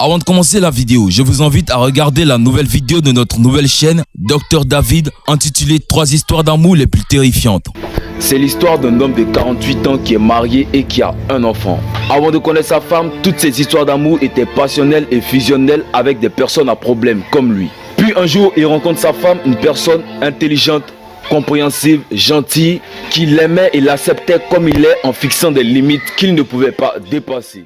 Avant de commencer la vidéo, je vous invite à regarder la nouvelle vidéo de notre nouvelle chaîne Dr David intitulée 3 histoires d'amour les plus terrifiantes. C'est l'histoire d'un homme de 48 ans qui est marié et qui a un enfant. Avant de connaître sa femme, toutes ces histoires d'amour étaient passionnelles et fusionnelles avec des personnes à problème comme lui. Puis un jour, il rencontre sa femme, une personne intelligente, compréhensive, gentille, qui l'aimait et l'acceptait comme il est en fixant des limites qu'il ne pouvait pas dépasser.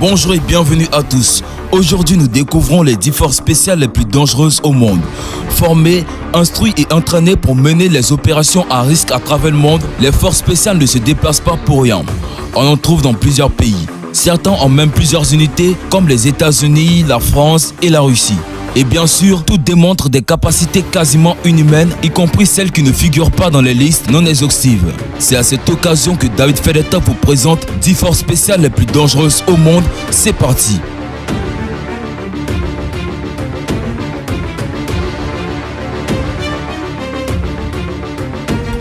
Bonjour et bienvenue à tous. Aujourd'hui, nous découvrons les 10 forces spéciales les plus dangereuses au monde. Formées, instruites et entraînées pour mener les opérations à risque à travers le monde, les forces spéciales ne se déplacent pas pour rien. On en trouve dans plusieurs pays. Certains ont même plusieurs unités comme les États-Unis, la France et la Russie. Et bien sûr, tout démontre des capacités quasiment inhumaines, y compris celles qui ne figurent pas dans les listes non exhaustives. C'est à cette occasion que David Fedeta vous présente 10 forces spéciales les plus dangereuses au monde. C'est parti!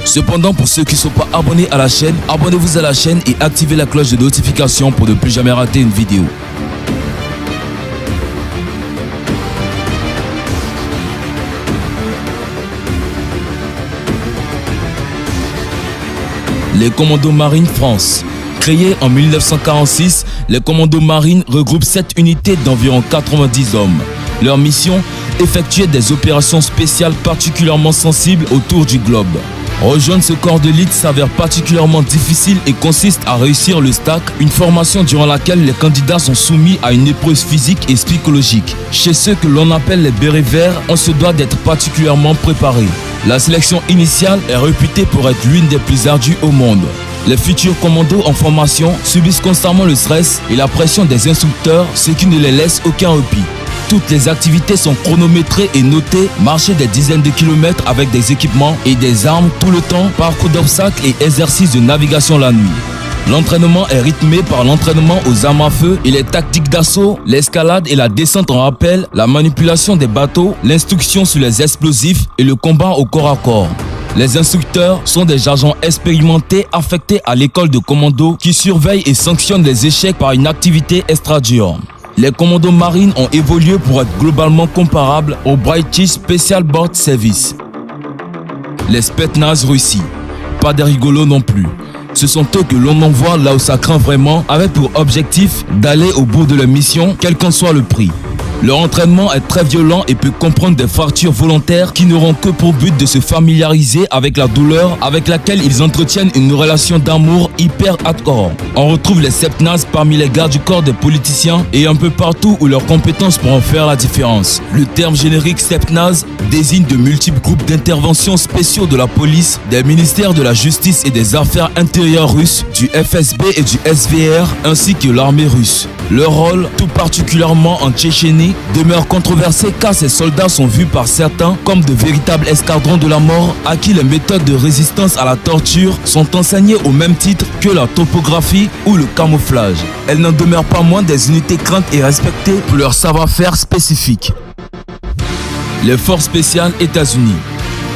Cependant, pour ceux qui ne sont pas abonnés à la chaîne, abonnez-vous à la chaîne et activez la cloche de notification pour ne plus jamais rater une vidéo. Les Commandos Marines France. Créés en 1946, les Commandos Marines regroupent 7 unités d'environ 90 hommes. Leur mission, effectuer des opérations spéciales particulièrement sensibles autour du globe. Rejoindre ce corps d'élite s'avère particulièrement difficile et consiste à réussir le STAC, une formation durant laquelle les candidats sont soumis à une épreuve physique et psychologique. Chez ceux que l'on appelle les bérets verts, on se doit d'être particulièrement préparé. La sélection initiale est réputée pour être l'une des plus ardues au monde. Les futurs commandos en formation subissent constamment le stress et la pression des instructeurs, ce qui ne les laisse aucun répit. Toutes les activités sont chronométrées et notées, marcher des dizaines de kilomètres avec des équipements et des armes tout le temps, parcours d'obstacles et exercices de navigation la nuit. L'entraînement est rythmé par l'entraînement aux armes à feu et les tactiques d'assaut, l'escalade et la descente en rappel, la manipulation des bateaux, l'instruction sur les explosifs et le combat au corps à corps. Les instructeurs sont des agents expérimentés affectés à l'école de commando qui surveillent et sanctionnent les échecs par une activité extra-dure. Les commandos marines ont évolué pour être globalement comparables au British Special Board Service. Les Spetsnaz Russie. Pas des rigolos non plus. Ce sont eux que l'on envoie là où ça craint vraiment, avec pour objectif d'aller au bout de leur mission, quel qu'en soit le prix. Leur entraînement est très violent et peut comprendre des fractures volontaires qui n'auront que pour but de se familiariser avec la douleur avec laquelle ils entretiennent une relation d'amour hyper hardcore. On retrouve les Spetsnaz parmi les gardes du corps des politiciens et un peu partout où leurs compétences pourront faire la différence. Le terme générique Spetsnaz désigne de multiples groupes d'intervention spéciaux de la police, des ministères de la justice et des affaires intérieures russes, du FSB et du SVR ainsi que l'armée russe. Leur rôle, tout particulièrement en Tchétchénie, demeure controversé car ces soldats sont vus par certains comme de véritables escadrons de la mort à qui les méthodes de résistance à la torture sont enseignées au même titre que la topographie ou le camouflage. Elles n'en demeurent pas moins des unités craintes et respectées pour leur savoir-faire spécifique. Les forces spéciales États-Unis.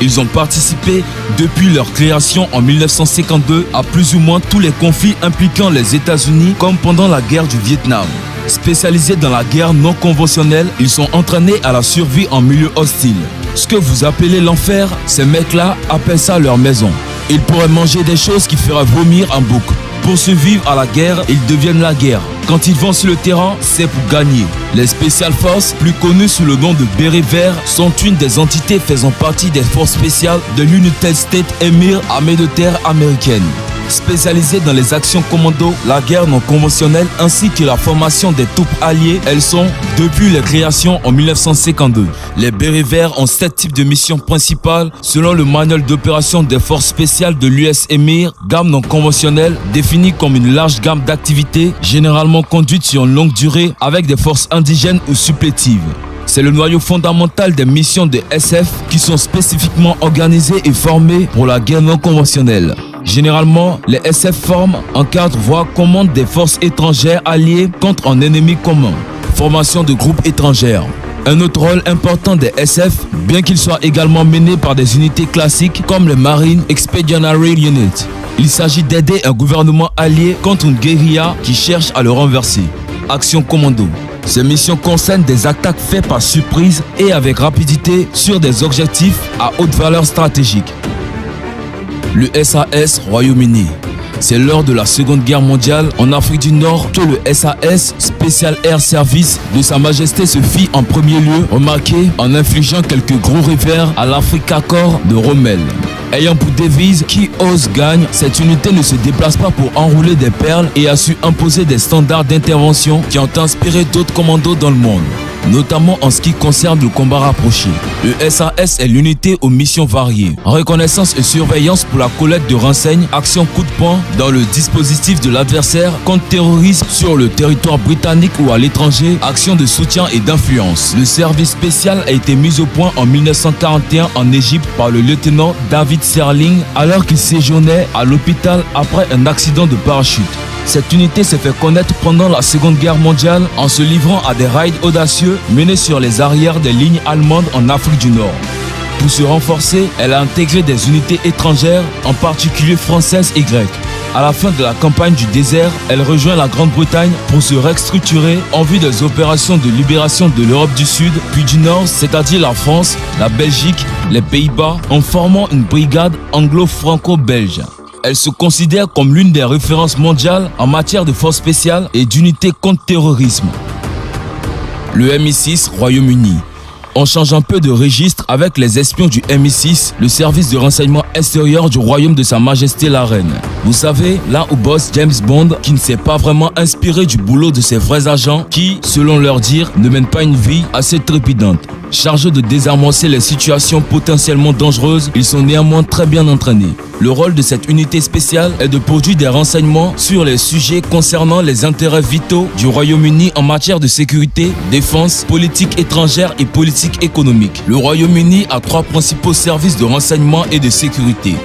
Ils ont participé depuis leur création en 1952 à plus ou moins tous les conflits impliquant les États-Unis comme pendant la guerre du Vietnam. Spécialisés dans la guerre non conventionnelle, ils sont entraînés à la survie en milieu hostile. Ce que vous appelez l'enfer, ces mecs-là appellent ça leur maison. Ils pourraient manger des choses qui feraient vomir un bouc. Pour survivre à la guerre, ils deviennent la guerre. Quand ils vont sur le terrain, c'est pour gagner. Les Special Forces, plus connues sous le nom de bérets verts, sont une des entités faisant partie des forces spéciales de l'United States Emir, armée de terre américaine. Spécialisées dans les actions commando, la guerre non conventionnelle ainsi que la formation des troupes alliées, elles sont, depuis leur création en 1952. Les bérets verts ont 7 types de missions principales selon le manuel d'opération des forces spéciales de l'US Emir, gamme non conventionnelle, définie comme une large gamme d'activités, généralement conduites sur une longue durée avec des forces indigènes ou supplétives. C'est le noyau fondamental des missions de SF qui sont spécifiquement organisées et formées pour la guerre non conventionnelle. Généralement, les SF forment, encadrent, voire commandent des forces étrangères alliées contre un ennemi commun. Formation de groupes étrangères. Un autre rôle important des SF, bien qu'il soit également mené par des unités classiques comme le Marine Expeditionary Unit. Il s'agit d'aider un gouvernement allié contre une guérilla qui cherche à le renverser. Action commando. Ces missions concernent des attaques faites par surprise et avec rapidité sur des objectifs à haute valeur stratégique. Le SAS Royaume-Uni. C'est lors de la Seconde Guerre mondiale en Afrique du Nord que le SAS Special Air Service de Sa Majesté se fit en premier lieu remarquer en infligeant quelques gros revers à l'Africa Corps de Rommel. Ayant pour devise « Qui ose gagne », cette unité ne se déplace pas pour enrouler des perles et a su imposer des standards d'intervention qui ont inspiré d'autres commandos dans le monde, notamment en ce qui concerne le combat rapproché. Le SAS est l'unité aux missions variées. Reconnaissance et surveillance pour la collecte de renseignements, action coup de poing dans le dispositif de l'adversaire, contre-terrorisme sur le territoire britannique ou à l'étranger, action de soutien et d'influence. Le service spécial a été mis au point en 1941 en Égypte par le lieutenant David Serling alors qu'il séjournait à l'hôpital après un accident de parachute. Cette unité s'est fait connaître pendant la Seconde Guerre mondiale en se livrant à des raids audacieux menés sur les arrières des lignes allemandes en Afrique du Nord. Pour se renforcer, elle a intégré des unités étrangères, en particulier françaises et grecques. À la fin de la campagne du désert, elle rejoint la Grande-Bretagne pour se restructurer en vue des opérations de libération de l'Europe du Sud puis du Nord, c'est-à-dire la France, la Belgique, les Pays-Bas, en formant une brigade anglo-franco-belge. Elle se considère comme l'une des références mondiales en matière de forces spéciales et d'unités contre-terrorisme. Le MI6 Royaume-Uni. On change un peu de registre avec les espions du MI6, le service de renseignement extérieur du royaume de Sa Majesté la Reine. Vous savez, là où bosse James Bond, qui ne s'est pas vraiment inspiré du boulot de ses vrais agents, qui, selon leur dire, ne mènent pas une vie assez trépidante. Chargés de désamorcer les situations potentiellement dangereuses, ils sont néanmoins très bien entraînés. Le rôle de cette unité spéciale est de produire des renseignements sur les sujets concernant les intérêts vitaux du Royaume-Uni en matière de sécurité, défense, politique étrangère et politique économique. Le Royaume-Uni a 3 principaux services de renseignement et de sécurité.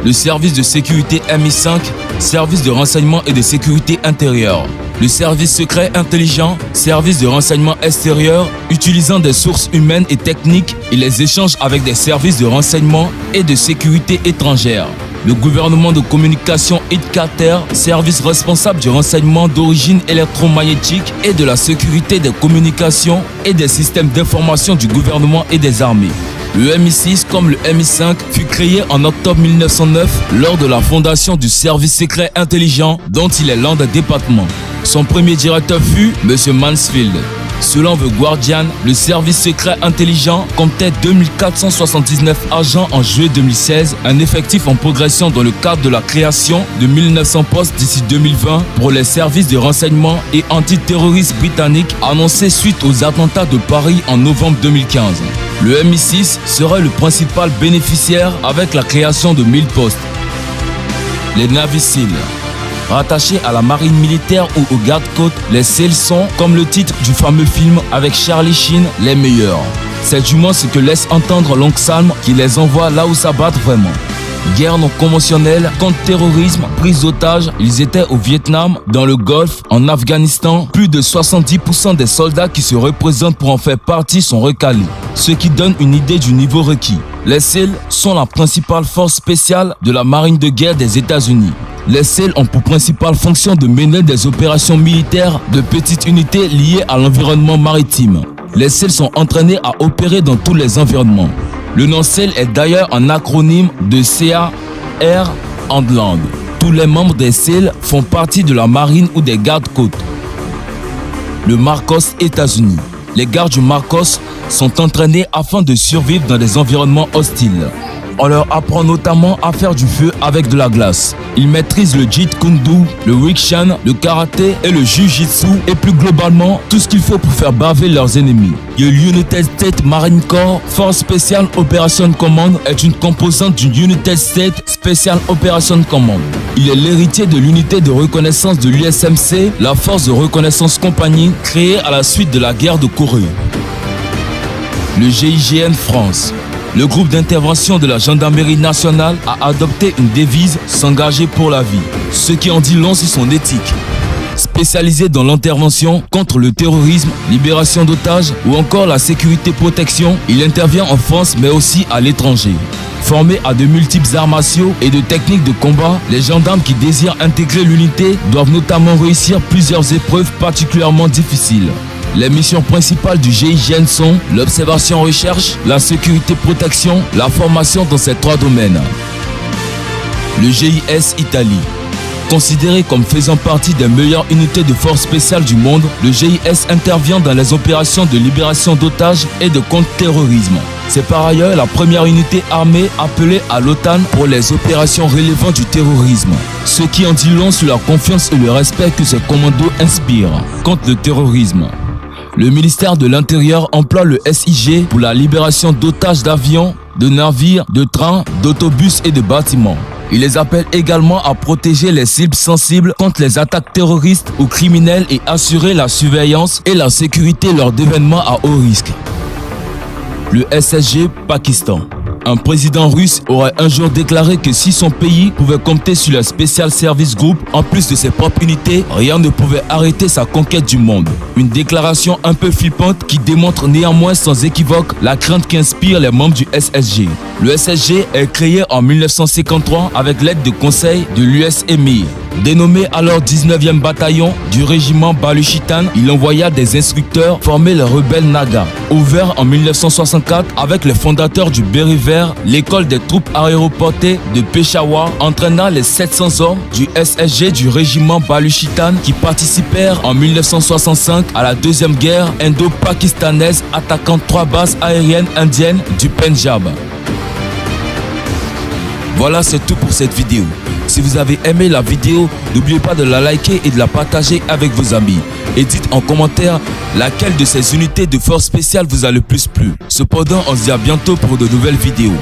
Le service de sécurité MI5, service de renseignement et de sécurité intérieure. Le service secret intelligent, service de renseignement extérieur, utilisant des sources humaines et techniques et les échanges avec des services de renseignement et de sécurité étrangère. Le gouvernement de communication Idcater, service responsable du renseignement d'origine électromagnétique et de la sécurité des communications et des systèmes d'information du gouvernement et des armées. Le MI6 comme le MI5 fut créé en octobre 1909 lors de la fondation du service secret intelligent dont il est l'un des départements. Son premier directeur fut M. Mansfield. Selon The Guardian, le service secret intelligent comptait 2479 agents en juillet 2016, un effectif en progression dans le cadre de la création de 1900 postes d'ici 2020 pour les services de renseignement et antiterroristes britanniques annoncés suite aux attentats de Paris en novembre 2015. Le MI6 serait le principal bénéficiaire avec la création de 1000 postes. Les Navy Seals. Rattachés à la marine militaire ou aux gardes-côtes, les SEAL sont, comme le titre du fameux film avec Charlie Sheen, les meilleurs. C'est du moins ce que laisse entendre l'oncle Sam qui les envoie là où ça batte vraiment. Guerre non conventionnelle, contre-terrorisme, prise d'otages, ils étaient au Vietnam, dans le Golfe, en Afghanistan. Plus de 70% des soldats qui se représentent pour en faire partie sont recalés, ce qui donne une idée du niveau requis. Les SEAL sont la principale force spéciale de la marine de guerre des États-Unis. Les SEAL ont pour principale fonction de mener des opérations militaires de petites unités liées à l'environnement maritime. Les SEAL sont entraînés à opérer dans tous les environnements. Le nom SEAL est d'ailleurs un acronyme de Sea, Air and Land. Tous les membres des SEAL font partie de la marine ou des gardes-côtes. Le Marcos États-Unis. Les gardes du Marcos sont entraînés afin de survivre dans des environnements hostiles. On leur apprend notamment à faire du feu avec de la glace. Ils maîtrisent le Jeet Kune Do, le Wing-Chun, le karaté et le Jiu-Jitsu et plus globalement tout ce qu'il faut pour faire baver leurs ennemis. Le United States Marine Corps Force Special Operation Command est une composante du United States Special Operation Command. Il est l'héritier de l'unité de reconnaissance de l'USMC, la force de reconnaissance compagnie créée à la suite de la guerre de Corée. Le GIGN France. Le groupe d'intervention de la gendarmerie nationale a adopté une devise « S'engager pour la vie », ce qui en dit long sur son éthique. Spécialisé dans l'intervention contre le terrorisme, libération d'otages ou encore la sécurité-protection, il intervient en France mais aussi à l'étranger. Formés à de multiples arts martiaux et de techniques de combat, les gendarmes qui désirent intégrer l'unité doivent notamment réussir plusieurs épreuves particulièrement difficiles. Les missions principales du GIGN sont l'observation-recherche, la sécurité-protection, la formation dans ces 3 domaines. Le GIS Italie. Considéré comme faisant partie des meilleures unités de forces spéciales du monde, le GIS intervient dans les opérations de libération d'otages et de contre-terrorisme. C'est par ailleurs la première unité armée appelée à l'OTAN pour les opérations relevant du terrorisme, ce qui en dit long sur la confiance et le respect que ces commandos inspirent contre le terrorisme. Le ministère de l'Intérieur emploie le SIG pour la libération d'otages d'avions, de navires, de trains, d'autobus et de bâtiments. Il les appelle également à protéger les cibles sensibles contre les attaques terroristes ou criminelles et assurer la surveillance et la sécurité lors d'événements à haut risque. Le SSG Pakistan. Un président russe aurait un jour déclaré que si son pays pouvait compter sur le Special Service Group, en plus de ses propres unités, rien ne pouvait arrêter sa conquête du monde. Une déclaration un peu flippante qui démontre néanmoins sans équivoque la crainte qu'inspirent les membres du SSG. Le SSG est créé en 1953 avec l'aide de conseil de l'US Emir. Dénommé alors 19e bataillon du régiment Baluchistan, il envoya des instructeurs former les rebelles Naga. Ouvert en 1964 avec les fondateurs du Béret Vert, l'école des troupes aéroportées de Peshawar entraîna les 700 hommes du SSG du régiment Baluchistan qui participèrent en 1965 à la deuxième guerre indo-pakistanaise attaquant 3 bases aériennes indiennes du Pendjab. Voilà, c'est tout pour cette vidéo. Si vous avez aimé la vidéo, n'oubliez pas de la liker et de la partager avec vos amis. Et dites en commentaire laquelle de ces unités de force spéciale vous a le plus plu. Cependant, on se dit à bientôt pour de nouvelles vidéos.